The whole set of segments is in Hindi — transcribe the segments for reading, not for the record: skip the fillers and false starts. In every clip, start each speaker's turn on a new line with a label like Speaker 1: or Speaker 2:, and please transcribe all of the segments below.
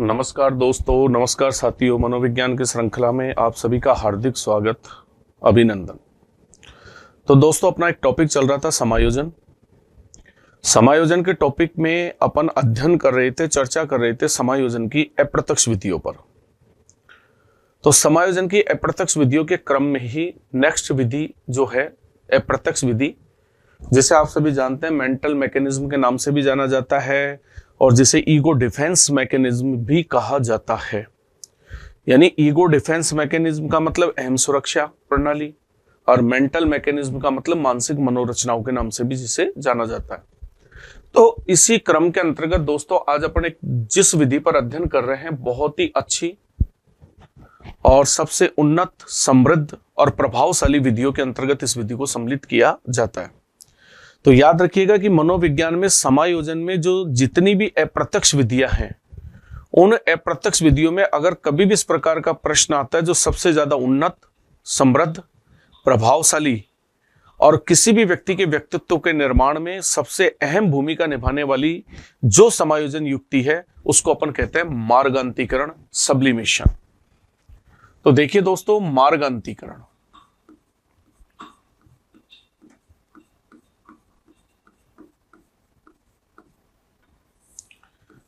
Speaker 1: नमस्कार दोस्तों, नमस्कार साथियों। मनोविज्ञान की श्रृंखला में आप सभी का हार्दिक स्वागत, अभिनंदन। तो दोस्तों, अपना एक टॉपिक चल रहा था समायोजन। समायोजन के टॉपिक में अपन अध्ययन कर रहे थे, चर्चा कर रहे थे समायोजन की अप्रत्यक्ष विधियों पर। तो समायोजन की अप्रत्यक्ष विधियों के क्रम में ही नेक्स्ट विधि जो है अप्रत्यक्ष विधि, जिसे आप सभी जानते हैं मेंटल मैकेनिज्म के नाम से भी जाना जाता है और जिसे ईगो डिफेंस मैकेनिज्म भी कहा जाता है। यानी ईगो डिफेंस मैकेनिज्म का मतलब अहम सुरक्षा प्रणाली और मेंटल मैकेनिज्म का मतलब मानसिक मनोरचनाओं के नाम से भी जिसे जाना जाता है। तो इसी क्रम के अंतर्गत दोस्तों, आज अपन एक जिस विधि पर अध्ययन कर रहे हैं, बहुत ही अच्छी और सबसे उन्नत, समृद्ध और प्रभावशाली विधियों के अंतर्गत इस विधि को सम्मिलित किया जाता है। तो याद रखिएगा कि मनोविज्ञान में समायोजन में जो जितनी भी अप्रत्यक्ष विधियां हैं, उन अप्रत्यक्ष विधियों में अगर कभी भी इस प्रकार का प्रश्न आता है जो सबसे ज्यादा उन्नत, समृद्ध, प्रभावशाली और किसी भी व्यक्ति के व्यक्तित्व के निर्माण में सबसे अहम भूमिका निभाने वाली जो समायोजन युक्ति है, उसको अपन कहते हैं मार्गांतीकरण, सब्लिमेशन। तो देखिए दोस्तों, मार्गांतीकरण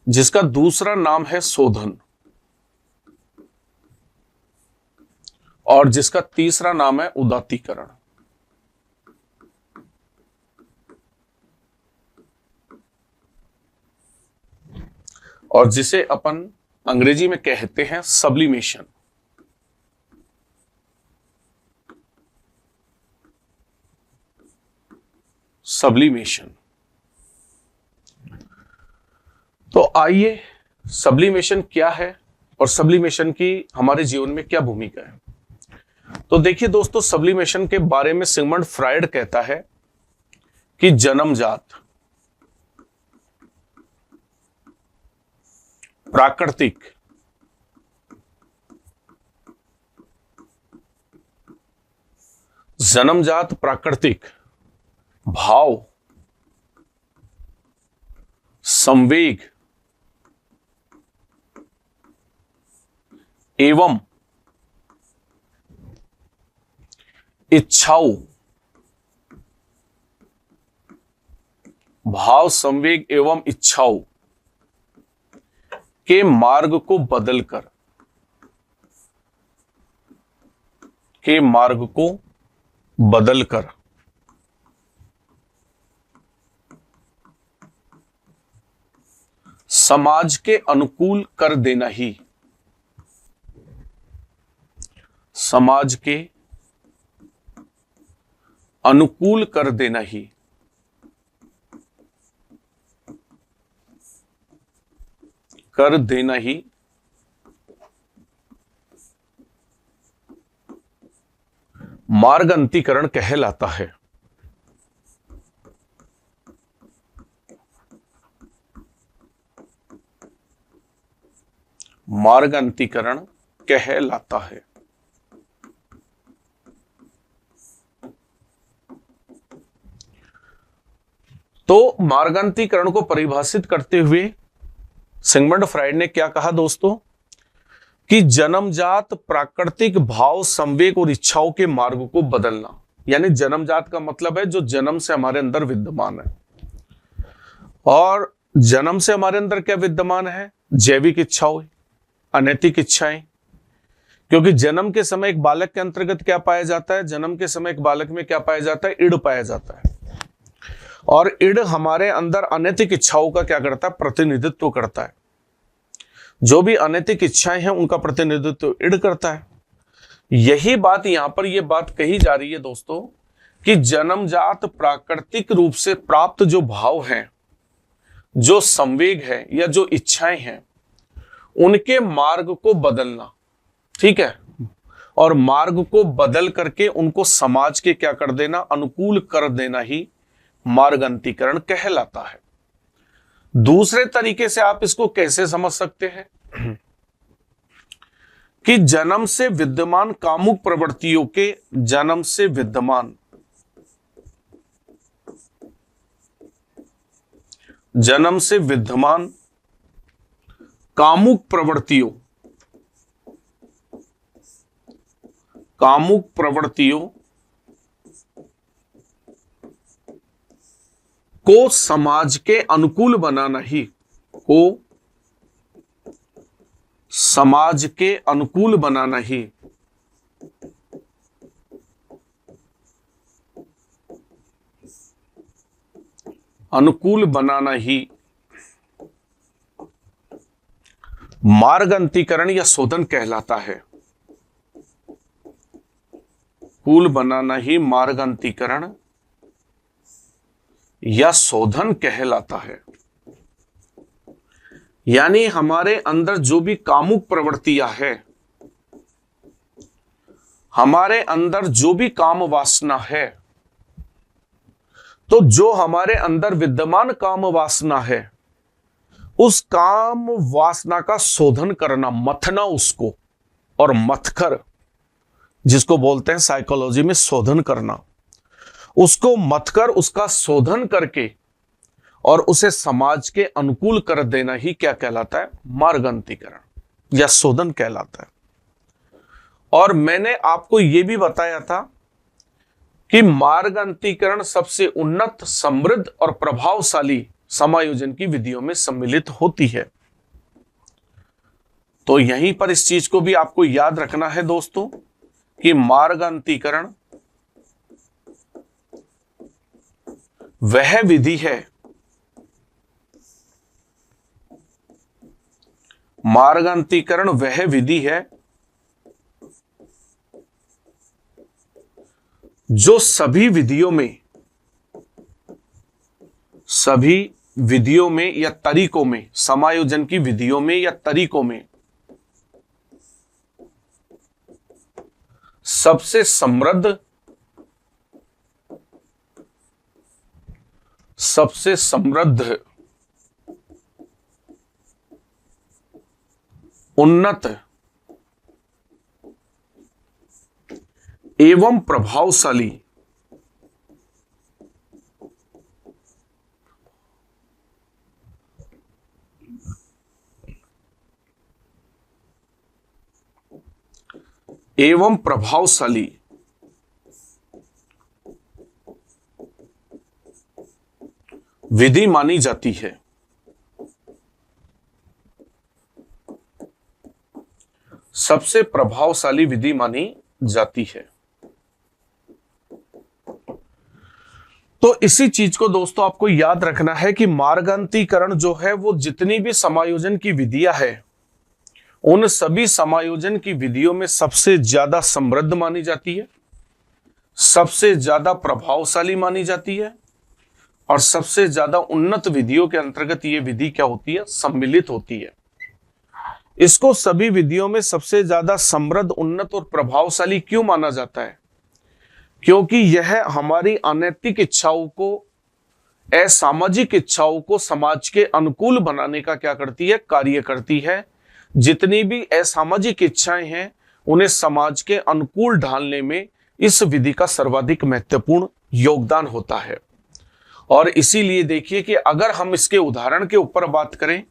Speaker 1: जिसका दूसरा नाम है शोधन और जिसका तीसरा नाम है उदात्तीकरण, और जिसे अपन अंग्रेजी में कहते हैं सब्लिमेशन। सब्लिमेशन। तो आइए, सब्लिमेशन क्या है और सब्लिमेशन की हमारे जीवन में क्या भूमिका है। तो देखिए दोस्तों, सब्लिमेशन के बारे में सिगमंड फ्रायड कहता है कि जन्मजात, प्राकृतिक, जन्मजात प्राकृतिक भाव, संवेग एवं इच्छाओं, भाव, संवेग एवं इच्छाओं के मार्ग को बदलकर, समाज के अनुकूल कर देना ही, समाज के अनुकूल कर देना ही मार्गांतीकरण कहलाता है। मार्गांतीकरण कहलाता है। तो मार्गांतीकरण को परिभाषित करते हुए सिगमंड फ्रायड ने क्या कहा दोस्तों, कि जन्मजात प्राकृतिक भाव, संवेग और इच्छाओं के मार्ग को बदलना। यानी जन्मजात का मतलब है जो जन्म से हमारे अंदर विद्यमान है, और जन्म से हमारे अंदर क्या विद्यमान है? जैविक इच्छाओं, अनैतिक इच्छाएं। क्योंकि जन्म के समय एक बालक के अंतर्गत क्या पाया जाता है? जन्म के समय एक बालक में क्या पाया जाता है? इड़ पाया जाता है, और इड़ हमारे अंदर अनैतिक इच्छाओं का क्या करता है? प्रतिनिधित्व करता है। जो भी अनैतिक इच्छाएं हैं उनका प्रतिनिधित्व इड़ करता है। यही बात यहां पर यह बात कही जा रही है दोस्तों, कि जन्मजात प्राकृतिक रूप से प्राप्त जो भाव हैं, जो संवेग है या जो इच्छाएं हैं, उनके मार्ग को बदलना, ठीक है, और मार्ग को बदल करके उनको समाज के क्या कर देना? अनुकूल कर देना ही मार्गांतीकरण कहलाता है। दूसरे तरीके से आप इसको कैसे समझ सकते हैं कि जन्म से विद्यमान कामुक प्रवृत्तियों के, जन्म से विद्यमान कामुक प्रवृत्तियों को समाज के अनुकूल बनाना ही मार्गांतरीकरण या शोधन कहलाता है। अनुकूल बनाना ही मार्गांतरीकरण या शोधन कहलाता है। यानी हमारे अंदर जो भी कामुक प्रवृत्तियां है, हमारे अंदर जो भी काम वासना है, तो जो हमारे अंदर विद्यमान काम वासना है, उस काम वासना का शोधन करना, मथना उसको, और मथकर, जिसको बोलते हैं साइकोलॉजी में शोधन करना, उसको मथकर उसका शोधन करके और उसे समाज के अनुकूल कर देना ही क्या कहलाता है? मार्गांतरीकरण या शोधन कहलाता है। और मैंने आपको यह भी बताया था कि मार्गांतरीकरण सबसे उन्नत, समृद्ध और प्रभावशाली समायोजन की विधियों में सम्मिलित होती है। तो यहीं पर इस चीज को भी आपको याद रखना है दोस्तों कि मार्गांतरीकरण वह विधि है, मार्गांतरीकरण वह विधि है जो सभी विधियों में या तरीकों में, समायोजन की विधियों में या तरीकों में सबसे समृद्ध, उन्नत एवं प्रभावशाली विधि मानी जाती है। सबसे प्रभावशाली विधि मानी जाती है। तो इसी चीज को दोस्तों आपको याद रखना है कि मार्गांतरीकरण जो है वो जितनी भी समायोजन की विधियां है, उन सभी समायोजन की विधियों में सबसे ज्यादा समृद्ध मानी जाती है, सबसे ज्यादा प्रभावशाली मानी जाती है, और सबसे ज्यादा उन्नत विधियों के अंतर्गत ये विधि क्या होती है? सम्मिलित होती है। इसको सभी विधियों में सबसे ज्यादा समृद्ध, उन्नत और प्रभावशाली क्यों माना जाता है? क्योंकि यह हमारी अनैतिक इच्छाओं को, असामाजिक इच्छाओं को समाज के अनुकूल बनाने का क्या करती है? कार्य करती है। जितनी भी असामाजिक इच्छाएं हैं उन्हें समाज के अनुकूल ढालने में इस विधि का सर्वाधिक महत्वपूर्ण योगदान होता है। और इसीलिए देखिए कि अगर हम इसके उदाहरण के ऊपर बात करें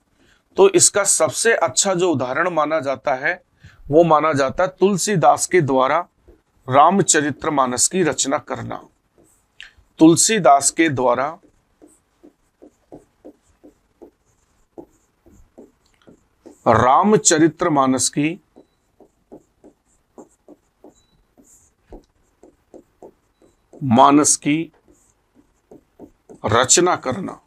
Speaker 1: तो इसका सबसे अच्छा जो उदाहरण माना जाता है वो माना जाता है तुलसीदास के द्वारा रामचरितमानस की रचना करना। तुलसीदास के द्वारा रामचरितमानस की रचना करना।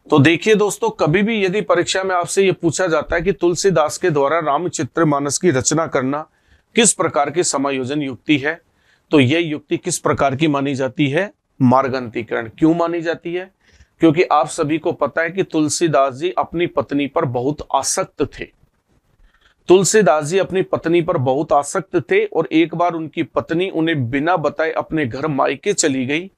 Speaker 1: तो देखिए दोस्तों, कभी भी यदि परीक्षा में आपसे यह पूछा जाता है कि तुलसीदास के द्वारा रामचरितमानस की रचना करना किस प्रकार की समायोजन युक्ति है, तो यह युक्ति किस प्रकार की मानी जाती है? मार्गांतरीकरण। क्यों मानी जाती है? क्योंकि आप सभी को पता है कि तुलसीदास जी अपनी पत्नी पर बहुत आसक्त थे। तुलसीदास जी अपनी पत्नी पर बहुत आसक्त थे और एक बार उनकी पत्नी उन्हें बिना बताए अपने घर मायके चली गई,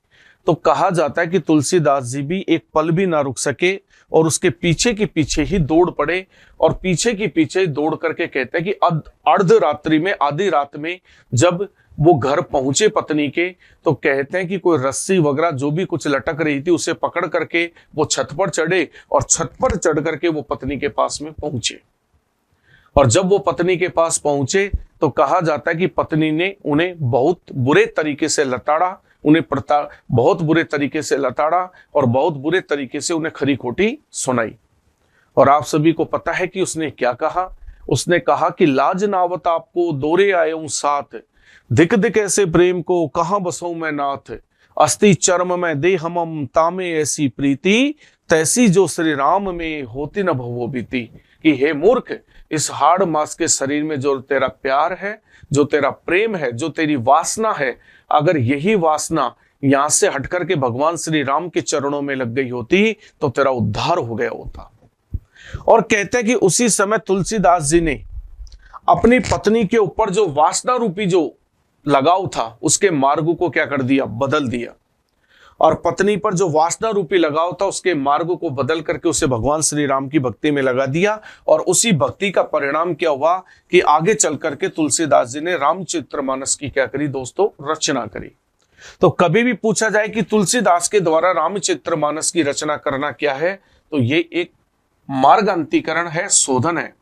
Speaker 1: तो कहा जाता है कि तुलसीदास जी भी एक पल भी ना रुक सके और उसके पीछे के पीछे ही दौड़ पड़े, और पीछे के पीछे दौड़ करके कहते हैं कि अर्धरात्रि में, आधी रात में जब वो घर पहुंचे पत्नी के, तो कहते हैं कि कोई रस्सी वगैरह जो भी कुछ लटक रही थी उसे पकड़ करके वो छत पर चढ़े, और छत पर चढ़ करके वो पत्नी के पास में पहुंचे। और जब वो पत्नी के पास पहुंचे तो कहा जाता है कि पत्नी ने उन्हें बहुत बुरे तरीके से लताड़ा, बहुत बुरे तरीके से लताड़ा और बहुत बुरे तरीके से उन्हें खरी खोटी सुनाई। और आप सभी को पता है कि उसने क्या कहा। उसने कहा कि लाज नावत आपको दौरे आए हूं साथ, दिक दिक ऐसे प्रेम को कहां बसऊं मैं नाथ, अस्ति चर्म में दे हमम तामे ऐसी प्रीति, तैसी जो श्री राम में होती न भवो बीती। कि हे मूर्ख, इस हाड़ मास के शरीर में जो तेरा प्यार है, जो तेरा प्रेम है, जो तेरी वासना है, अगर यही वासना यहां से हटकर के भगवान श्री राम के चरणों में लग गई होती तो तेरा उद्धार हो गया होता। और कहते हैं कि उसी समय तुलसीदास जी ने अपनी पत्नी के ऊपर जो वासना रूपी जो लगाव था उसके मार्ग को क्या कर दिया, बदल दिया। और पत्नी पर जो वासना रूपी लगाव था उसके मार्ग को बदल करके उसे भगवान श्री राम की भक्ति में लगा दिया। और उसी भक्ति का परिणाम क्या हुआ कि आगे चल करके तुलसीदास जी ने रामचरितमानस की क्या करी दोस्तों, रचना करी। तो कभी भी पूछा जाए कि तुलसीदास के द्वारा रामचरितमानस की रचना करना क्या है, तो ये एक मार्गांतरीकरण है, शोधन है।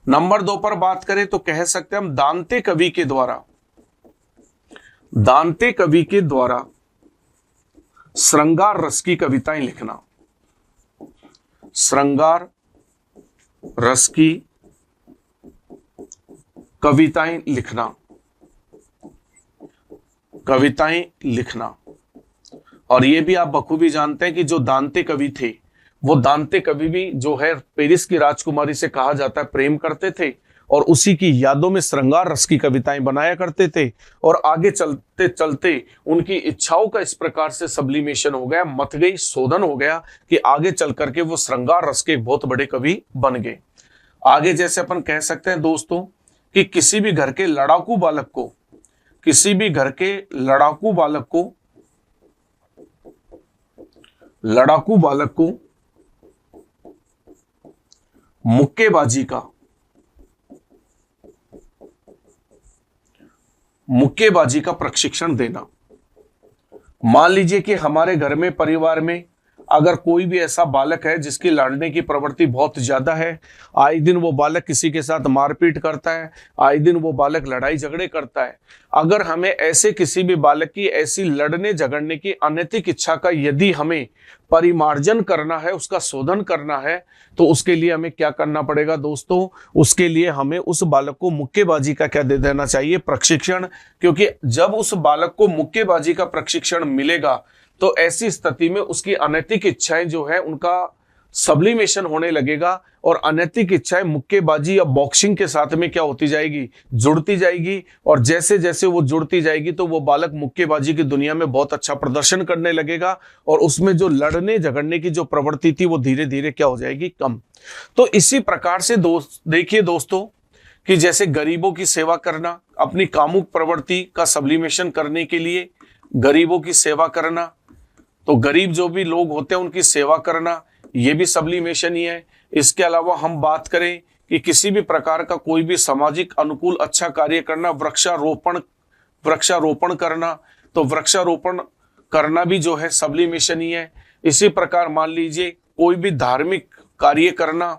Speaker 1: नंबर 2 पर बात करें तो कह सकते हैं हम दांते कवि के द्वारा श्रृंगार रस की कविताएं लिखना, श्रृंगार रस की कविताएं लिखना। और ये भी आप बखूबी जानते हैं कि जो दांते कवि थे, वो दांते कवि भी जो है पेरिस की राजकुमारी से कहा जाता है प्रेम करते थे और उसी की यादों में श्रृंगार रस की कविताएं बनाया करते थे। और आगे चलते चलते उनकी इच्छाओं का इस प्रकार से सब्लिमेशन हो गया, मत गई, शोधन हो गया कि आगे चल करके वो श्रृंगार रस के बहुत बड़े कवि बन गए। आगे जैसे अपन कह सकते हैं दोस्तों कि किसी भी घर के लड़ाकू बालक को मुक्केबाजी का प्रशिक्षण देना। मान लीजिए कि हमारे घर में, परिवार में अगर कोई भी ऐसा बालक है जिसकी लड़ने की प्रवृत्ति बहुत ज्यादा है, आए दिन वो बालक किसी के साथ मारपीट करता है, आए दिन वो बालक लड़ाई झगड़े करता है, अगर हमें ऐसे किसी भी बालक की ऐसी लड़ने झगड़ने की अनैतिक इच्छा का यदि हमें परिमार्जन करना है, उसका शोधन करना है, तो उसके लिए हमें क्या करना पड़ेगा दोस्तों, उसके लिए हमें उस बालक को मुक्केबाजी का क्या दे देना चाहिए, प्रशिक्षण। क्योंकि जब उस बालक को मुक्केबाजी का प्रशिक्षण मिलेगा तो ऐसी स्थिति में उसकी अनैतिक इच्छाएं जो है उनका सब्लिमेशन होने लगेगा और अनैतिक इच्छाएं मुक्केबाजी या बॉक्सिंग के साथ में क्या होती जाएगी, जुड़ती जाएगी। और जैसे जैसे वो जुड़ती जाएगी तो वो बालक मुक्केबाजी की दुनिया में बहुत अच्छा प्रदर्शन करने लगेगा और उसमें जो लड़ने झगड़ने की जो प्रवृत्ति थी वो धीरे धीरे क्या हो जाएगी, कम। तो इसी प्रकार से देखिए दोस्तों कि जैसे गरीबों की सेवा करना, अपनी कामुक प्रवृत्ति का सब्लिमेशन करने के लिए गरीबों की सेवा करना, तो गरीब जो भी लोग होते हैं उनकी सेवा करना, ये भी सब्लिमेशन ही है। इसके अलावा हम बात करें कि किसी भी प्रकार का कोई भी सामाजिक अनुकूल अच्छा कार्य करना, वृक्षारोपण करना, तो वृक्षारोपण करना भी जो है सब्लिमेशन ही है। इसी प्रकार मान लीजिए कोई भी धार्मिक कार्य करना,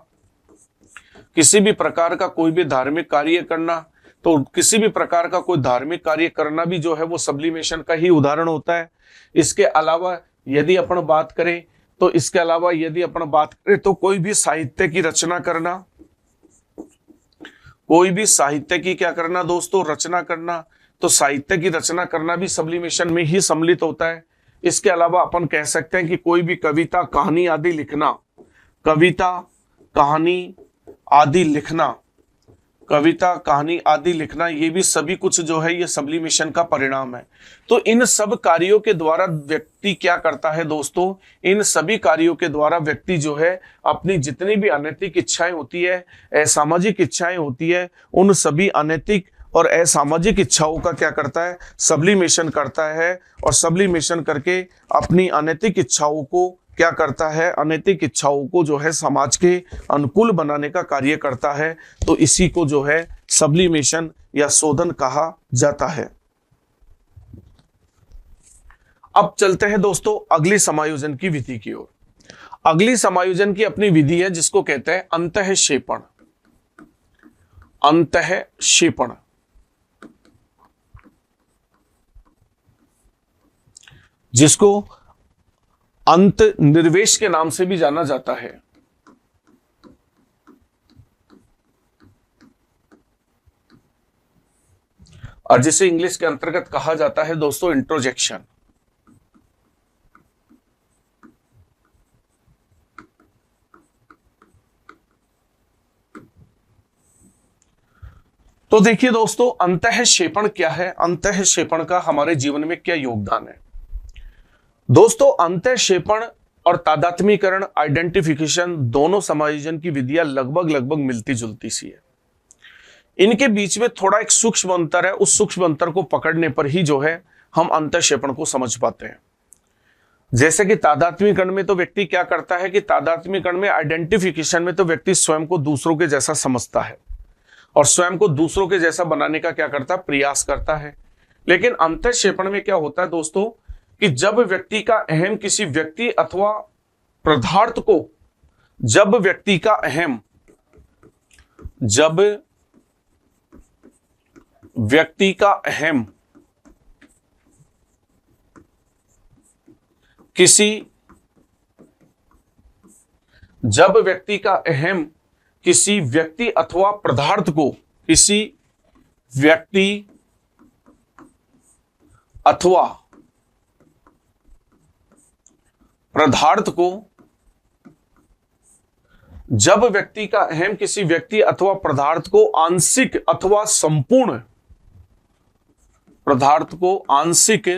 Speaker 1: किसी भी प्रकार का कोई भी धार्मिक कार्य करना, तो किसी भी प्रकार का कोई धार्मिक कार्य करना भी जो है वो सब्लिमेशन का ही उदाहरण होता है। इसके अलावा यदि अपन बात करें तो कोई भी साहित्य की रचना करना, कोई भी साहित्य की क्या करना दोस्तों, रचना करना, तो साहित्य की रचना करना भी सब्लिमेशन में ही सम्मिलित होता है। इसके अलावा अपन कह सकते हैं कि कोई भी कविता कहानी आदि लिखना, ये भी सभी कुछ जो है ये सब्लिमेशन का परिणाम है। तो इन सब कार्यों के द्वारा व्यक्ति क्या करता है दोस्तों, इन सभी कार्यों के द्वारा व्यक्ति जो है अपनी जितनी भी अनैतिक इच्छाएं होती है, असामाजिक इच्छाएं होती है, उन सभी अनैतिक और असामाजिक इच्छाओं का क्या करता है, सब्लिमेशन करता है, और सब्लिमेशन करके अपनी अनैतिक इच्छाओं को क्या करता है, अनैतिक इच्छाओं को जो है समाज के अनुकूल बनाने का कार्य करता है। तो इसी को जो है सब्लिमेशन या शोधन कहा जाता है। अब चलते हैं दोस्तों अगली समायोजन की विधि की ओर। अगली समायोजन की अपनी विधि है जिसको कहते हैं अंतःक्षेपण। अंतःक्षेपण, जिसको अंत निर्वेश के नाम से भी जाना जाता है। और जिसे इंग्लिश के अंतर्गत कहा जाता है दोस्तों इंट्रोजेक्शन। तो देखिए दोस्तों, अंतःक्षेपण क्या है, अंतःक्षेपण का हमारे जीवन में क्या योगदान है। दोस्तों, अंतःक्षेपण और तादात्म्यीकरण, आइडेंटिफिकेशन, दोनों समायोजन की विधियां लगभग मिलती जुलती सी है। इनके बीच में थोड़ा एक सूक्ष्म अंतर है, उस सूक्ष्म अंतर को पकड़ने पर ही जो है हम अंतःक्षेपण को समझ पाते हैं। जैसे कि तादात्म्यीकरण में तो व्यक्ति क्या करता है कि तादात्म्यीकरण में, आइडेंटिफिकेशन में तो व्यक्ति स्वयं को दूसरों के जैसा समझता है और स्वयं को दूसरों के जैसा बनाने का क्या करता है, प्रयास करता है। लेकिन अंतःक्षेपण में क्या होता है दोस्तों कि जब व्यक्ति का अहम किसी व्यक्ति अथवा पदार्थ को, जब व्यक्ति का अहम किसी व्यक्ति अथवा पदार्थ को, किसी व्यक्ति अथवा पदार्थ को, जब व्यक्ति का अहम किसी व्यक्ति अथवा पदार्थ को आंशिक अथवा संपूर्ण, पदार्थ को आंशिक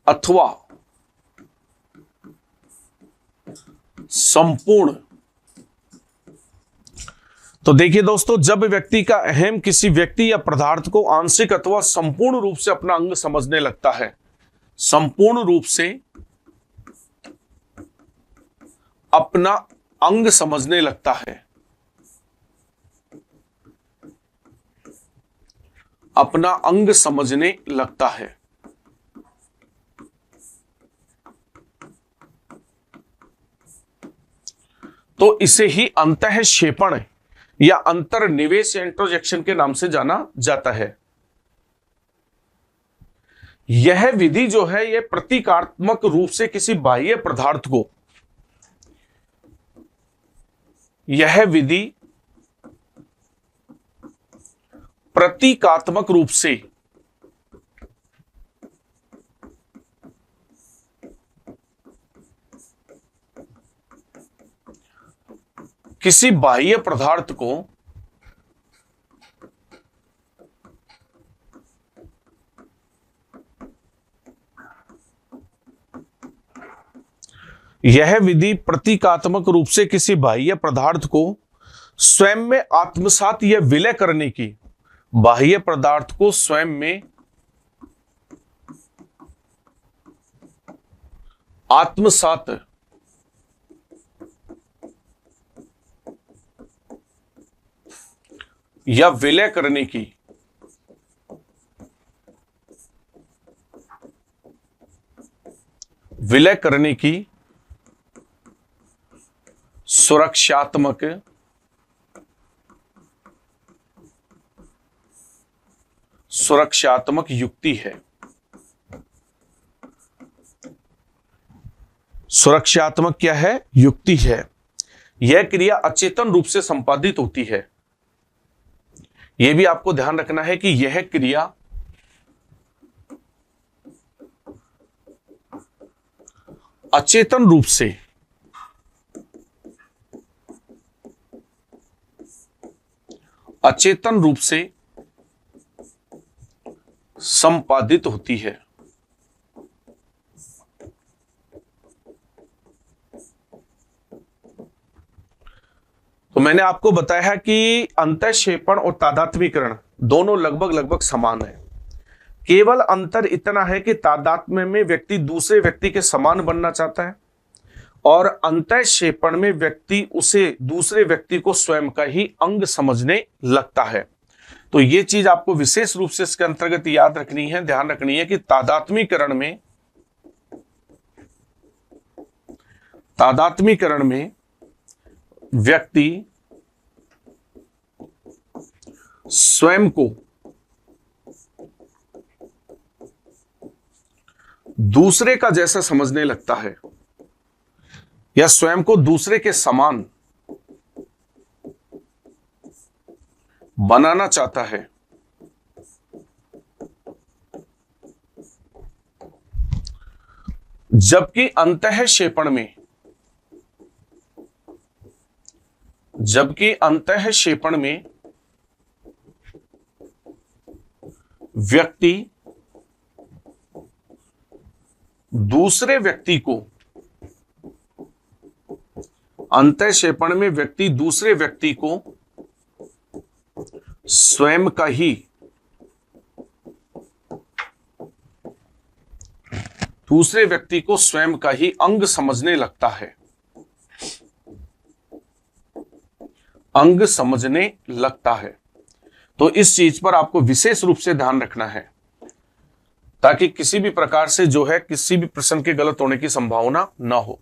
Speaker 1: अथवा संपूर्ण, तो देखिए दोस्तों, जब व्यक्ति का अहम किसी व्यक्ति या पदार्थ को आंशिक अथवा संपूर्ण रूप से अपना अंग समझने लगता है, संपूर्ण रूप से अपना अंग समझने लगता है, अपना अंग समझने लगता है, तो इसे ही अंतःक्षेपण या अंतर्निवेश या इंट्रोजेक्शन के नाम से जाना जाता है। यह विधि जो है यह प्रतीकात्मक रूप से किसी बाह्य पदार्थ को, यह विधि प्रतीकात्मक रूप से किसी बाह्य पदार्थ को यह विधि प्रतीकात्मक रूप से किसी बाह्य पदार्थ को स्वयं में आत्मसात या विलय करने की, बाह्य पदार्थ को स्वयं में आत्मसात या विलय करने की, विलय करने की सुरक्षात्मक युक्ति है। सुरक्षात्मक क्या है, युक्ति है। यह क्रिया अचेतन रूप से संपादित होती है। यह भी आपको ध्यान रखना है कि यह क्रिया अचेतन रूप से संपादित होती है। तो मैंने आपको बताया कि अंतःक्षेपण और तादात्म्यकरण दोनों लगभग लगभग समान है। केवल अंतर इतना है कि तादात्म्य में व्यक्ति दूसरे व्यक्ति के समान बनना चाहता है और अंतःक्षेपण में व्यक्ति उसे दूसरे व्यक्ति को स्वयं का ही अंग समझने लगता है। तो ये चीज आपको विशेष रूप से इसके अंतर्गत याद रखनी है, ध्यान रखनी है कि तादात्म्यकरण में व्यक्ति स्वयं को दूसरे का जैसा समझने लगता है या स्वयं को दूसरे के समान बनाना चाहता है। जबकि अंतःक्षेपण में व्यक्ति दूसरे व्यक्ति को स्वयं का ही अंग समझने लगता है, तो इस चीज पर आपको विशेष रूप से ध्यान रखना है ताकि किसी भी प्रकार से जो है किसी भी प्रश्न के गलत होने की संभावना ना हो।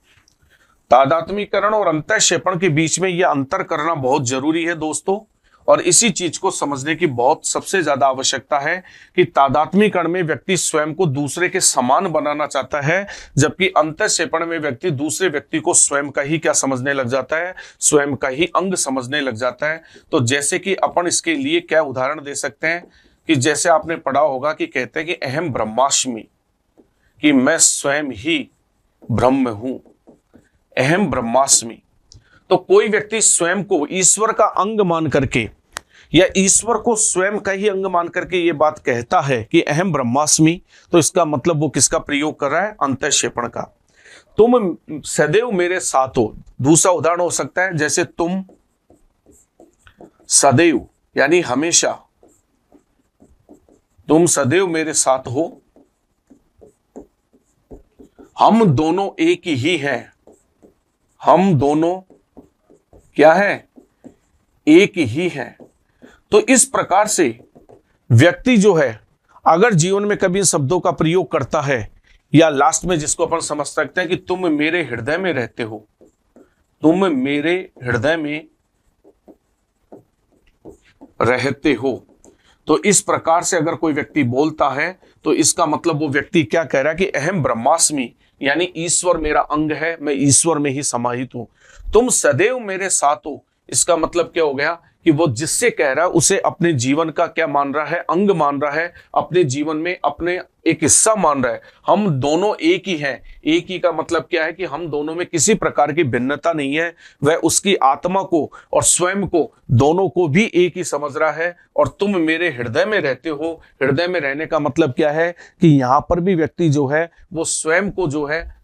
Speaker 1: तादात्म्यकरण और अंतःक्षेपण के बीच में यह अंतर करना बहुत जरूरी है दोस्तों, और इसी चीज को समझने की बहुत सबसे ज्यादा आवश्यकता है कि तादात्म्यकरण में व्यक्ति स्वयं को दूसरे के समान बनाना चाहता है, जबकि अंतःक्षेपण में व्यक्ति दूसरे व्यक्ति को स्वयं का ही क्या समझने लग जाता है, स्वयं का ही अंग समझने लग जाता है। तो जैसे कि अपन इसके लिए क्या उदाहरण दे सकते हैं कि जैसे आपने पढ़ा होगा कि कहते हैं कि अहम ब्रह्मास्मि, कि मैं स्वयं ही ब्रह्म हूं, अहम ब्रह्मास्मि। तो कोई व्यक्ति स्वयं को ईश्वर का अंग मान करके या ईश्वर को स्वयं का ही अंग मान करके ये बात कहता है कि अहम ब्रह्मास्मि, तो इसका मतलब वो किसका प्रयोग कर रहा है, अंतःक्षेपण का। तुम सदैव मेरे साथ हो। दूसरा उदाहरण हो सकता है जैसे तुम सदैव यानी हमेशा, तुम सदैव मेरे साथ हो, हम दोनों एक ही हैं, हम दोनों क्या है, एक ही है। तो इस प्रकार से व्यक्ति जो है अगर जीवन में कभी इन शब्दों का प्रयोग करता है, या लास्ट में जिसको अपन समझ सकते हैं कि तुम मेरे हृदय में रहते हो, तुम मेरे हृदय में रहते हो, तो इस प्रकार से अगर कोई व्यक्ति बोलता है तो इसका मतलब वो व्यक्ति क्या कह रहा है कि अहम ब्रह्मास्मि, यानी ईश्वर मेरा अंग है, मैं ईश्वर में ही समाहित हूं। तुम सदैव मेरे साथ हो, इसका मतलब क्या हो गया कि वो जिससे कह रहा है उसे अपने जीवन का क्या मान रहा है, अंग मान रहा है, अपने जीवन में अपने एक हिस्सा मान रहा है। हम दोनों एक ही हैं। एक ही का मतलब क्या है कि हम दोनों में किसी प्रकार की भिन्नता नहीं है। वह उसकी आत्मा को और स्वयं को दोनों को भी एक ही समझ रहा है। और तुम मेरे हृदय में रहते हो, हृदय में रहने का मतलब क्या है कि यहां पर भी व्यक्ति जो है वो स्वयं को जो है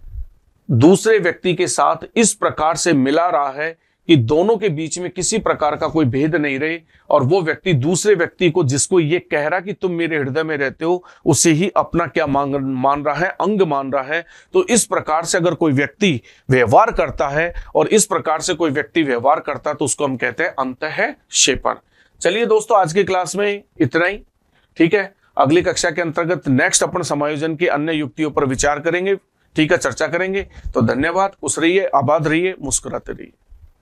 Speaker 1: दूसरे व्यक्ति के साथ इस प्रकार से मिला रहा है कि दोनों के बीच में किसी प्रकार का कोई भेद नहीं रहे, और वो व्यक्ति दूसरे व्यक्ति को जिसको ये कह रहा कि तुम मेरे हृदय में रहते हो उसे ही अपना क्या मान रहा है, अंग मान रहा है। तो इस प्रकार से अगर कोई व्यक्ति व्यवहार करता है और इस प्रकार से कोई व्यक्ति व्यवहार करता है तो उसको हम कहते हैं अंतःक्षेपण। चलिए दोस्तों, आज की क्लास में इतना ही, ठीक है। अगली कक्षा के अंतर्गत नेक्स्ट अपन समायोजन की अन्य युक्तियों पर विचार करेंगे, ठीक है, चर्चा करेंगे। तो धन्यवाद, खुश रहिए, आबाद रहिए, मुस्कुराते रहिए।